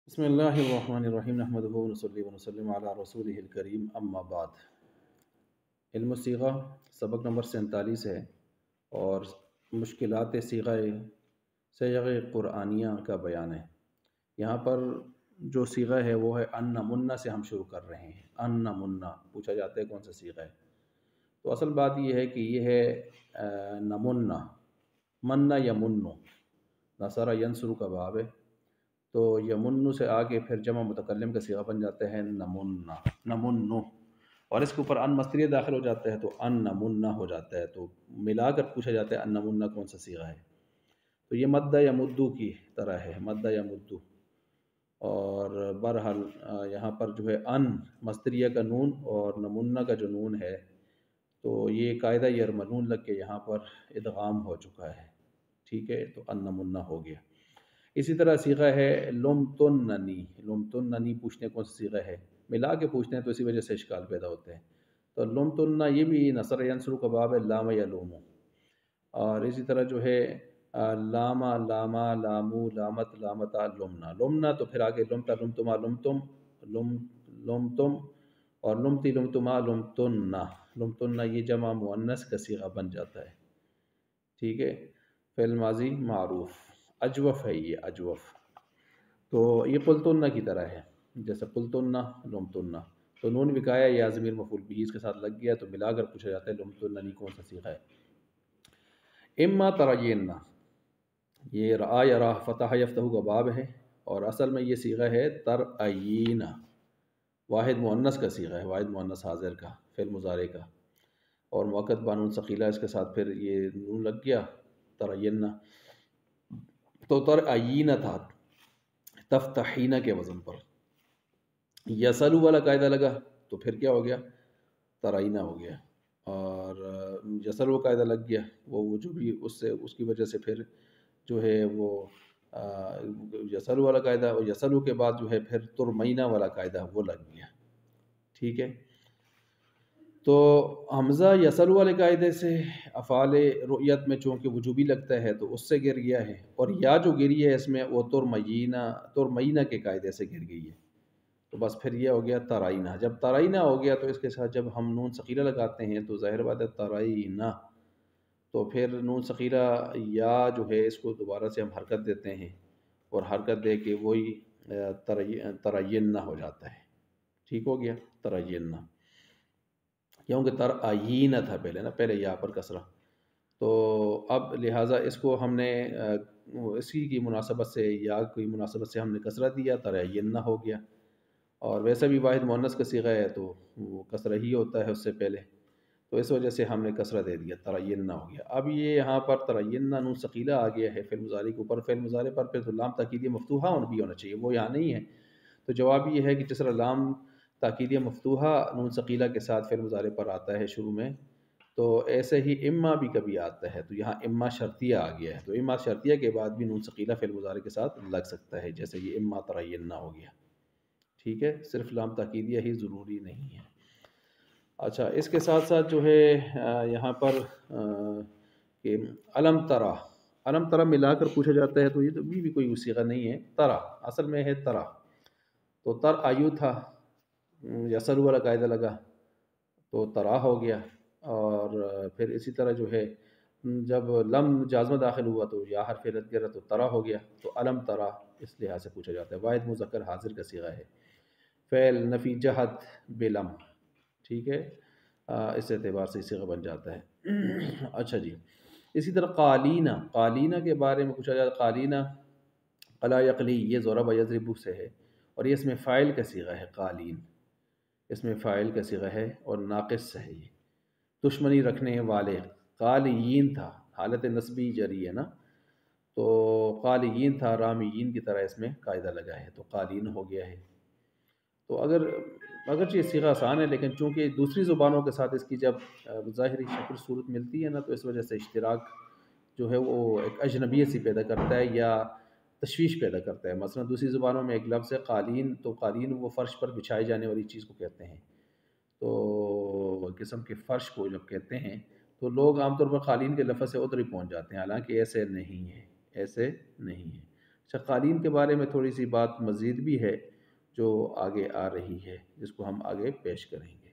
بسم اللہ الرحمن الرحیم نحمدہ ونصلی ونسلم علی رسولہ الکریم اما بعد۔ علم الصیغہ سبق نمبر 47 ہے اور مشکلات صیغہ قرآنیہ کا بیان ہے۔ یہاں پر جو صیغہ ہے وہ ہے ان نمنا سے ہم شروع کر رہے ہیں۔ ان نمنا پوچھا جاتا ہے کون سا صیغہ ہے، تو اصل بات یہ ہے کہ یہ ہے نمنا، منا یمنو، نصر ینصر کا باب ہے، تو یمنو سے آگے پھر جمع متکلم کا صیغہ بن جاتا ہے نمنا، نمنو، اور اس کے اوپر ان مصدریہ داخل ہو جاتا ہے تو ان نمنا ہو جاتا ہے، تو ملا کر پوچھا جاتا ہے ان نمنا کون سا صیغہ ہے۔ تو یہ مدہ یا مدو کی طرح ہے، مدہ یا مدو، اور بہرحال یہاں پر جو ہے ان مصدریہ کا نون اور نمنا کا جو نون ہے، تو یہ قاعدہ یرملون لگ کے یہاں پر ادغام ہو چکا ہے، ٹھیک ہے، تو ان نمنا ہو گیا۔ اسی طرح صیغہ ہے لمتننی، لمتننی پوچھنے کون سا صیغہ ہے، ملا کے پوچھتے ہیں تو اسی وجہ سے اشکال پیدا ہوتے ہیں۔ تو لمتننا یہ بھی نصر ینصر کا باب ہے، لام یلومو، اور اسی طرح جو ہے لاما لاما لامو لامت لامتا لمنا، لمنا تو پھر آگے لمتا لمتما لمتم لم لمتم، اور لمتی لمتما لمتننا، لمتننا یہ جمع مؤنث کا صیغہ بن جاتا ہے، ٹھیک ہے۔ فعل ماضی معروف، اجوف ہے یہ اجوف، تو یہ قلتنہ کی طرح ہے، جیسے قلتنہ لمتنہ، تو نون وقایا یا ضمیر مفعول بھی اس کے ساتھ لگ گیا تو ملا کر پوچھا جاتا ہے لمتننی کون سا صیغہ ہے۔ اما ترینہ، یہ رعا یا راہ فتح یفتح کا باب ہے، اور اصل میں یہ صیغہ ہے ترعینہ، واحد مؤنث کا صیغہ ہے، واحد مؤنث حاضر کا، فعل مضارع کا، اور مؤکد بانون ثقیلہ اس کے ساتھ پھر یہ نون لگ گیا ترینہ، تو ترعینہ تھا تفتحینہ کے وزن پر، یسلو والا قاعدہ لگا تو پھر کیا ہو گیا، ترائینہ ہو گیا، اور یسلو قاعدہ لگ گیا، وہ جو بھی اس سے اس کی وجہ سے پھر جو ہے وہ یسلو والا قاعدہ، اور یسلو کے بعد جو ہے پھر ترمینہ والا قاعدہ وہ لگ گیا، ٹھیک ہے۔ تو حمزہ یسلو والے قاعدے سے افعال رؤیت میں چونکہ وجوبی لگتا ہے تو اس سے گر گیا ہے، اور یا جو گری ہے اس میں وہ ترمینہ کے قاعدے سے گر گئی ہے، تو بس پھر یہ ہو گیا ترائینہ۔ جب ترائینہ ہو گیا تو اس کے ساتھ جب ہم نون ثقیلہ لگاتے ہیں تو ظاہر بات ہے ترائینہ، تو پھر نون ثقیلہ یا جو ہے اس کو دوبارہ سے ہم حرکت دیتے ہیں، اور حرکت دے کے وہی ترینہ ہو جاتا ہے، ٹھیک ہو گیا ترینہ، کیونکہ ترعینہ تھا پہلے نا، پہلے یا پر کسرہ، تو اب لہٰذا اس کو ہم نے اسی کی مناسبت سے یا کی مناسبت سے ہم نے کسرہ دیا، ترعینہ ہو گیا، اور ویسے بھی واحد مؤنث کا صیغہ ہے تو وہ کسرہ ہی ہوتا ہے اس سے پہلے، تو اس وجہ سے ہم نے کسرہ دے دیا، ترینہ ہو گیا۔ اب یہ یہاں پر ترینہ نون ثقیلہ آ گیا ہے فعل مضارع کے اوپر، فعل مضارع پر پھر تو لام تاکیدیہ مفتوحہ بھی ہونا چاہیے، وہ یہاں نہیں ہے، تو جواب یہ ہے کہ جس طرح لام تاکیدیہ مفتوحہ نون ثقیلہ کے ساتھ فعل مضارع پر آتا ہے شروع میں، تو ایسے ہی اما بھی کبھی آتا ہے، تو یہاں اما شرطیہ آ گیا ہے، تو اما شرطیہ کے بعد بھی نون ثقیلہ فعل مضارع کے ساتھ لگ سکتا ہے، جیسے یہ اما ترینہ ہو گیا، ٹھیک ہے، صرف لام تاکیدیہ ہی ضروری نہیں ہے۔ اچھا، اس کے ساتھ ساتھ جو ہے یہاں پر کہ علم ترا، علم ترا ملا کر پوچھا جاتا ہے، تو یہ تو بھی کوئی صیغہ نہیں ہے، ترا اصل میں ہے ترا، تو تر آیو تھا، یسر والا قاعدہ لگا تو ترا ہو گیا، اور پھر اسی طرح جو ہے جب لم جازمہ داخل ہوا تو یا حرف رد گرا تو ترا ہو گیا، تو علم ترا اس لحاظ سے پوچھا جاتا ہے، واحد مذکر حاضر کا صیغہ ہے، فعل نفی جہت بلم، ٹھیک ہے، اس اعتبار سے صیغہ بن جاتا ہے۔ اچھا جی، اسی طرح قالینہ، قالینہ کے بارے میں پوچھا جاتا ہے، قالینہ قلا یقلی، یہ ضرب یضرب سے ہے، اور یہ اس میں فاعل کا صیغہ ہے، قالین اس میں فاعل کا صیغہ ہے اور ناقص ہے، یہ دشمنی رکھنے والے، قالیین تھا، حالت نسبی جری ہے نا، تو قالیین تھا، رامیین کی طرح اس میں قاعدہ لگا ہے، تو قالین ہو گیا ہے۔ تو اگرچہ یہ صیغہ آسان ہے، لیکن چونکہ دوسری زبانوں کے ساتھ اس کی جب ظاہری شکل صورت ملتی ہے نا، تو اس وجہ سے اشتراک جو ہے وہ ایک اجنبیت سی پیدا کرتا ہے یا تشویش پیدا کرتا ہے۔ مثلا دوسری زبانوں میں ایک لفظ ہے قالین، تو قالین وہ فرش پر بچھائی جانے والی چیز کو کہتے ہیں، تو قسم کے فرش کو جب کہتے ہیں تو لوگ عام طور پر قالین کے لفظ سے ادھر ہی پہنچ جاتے ہیں، حالانکہ ایسے نہیں ہے، ایسے نہیں ہے۔ اچھا، قالین کے بارے میں تھوڑی سی بات مزید بھی ہے جو آگے آ رہی ہے، جس کو ہم آگے پیش کریں گے۔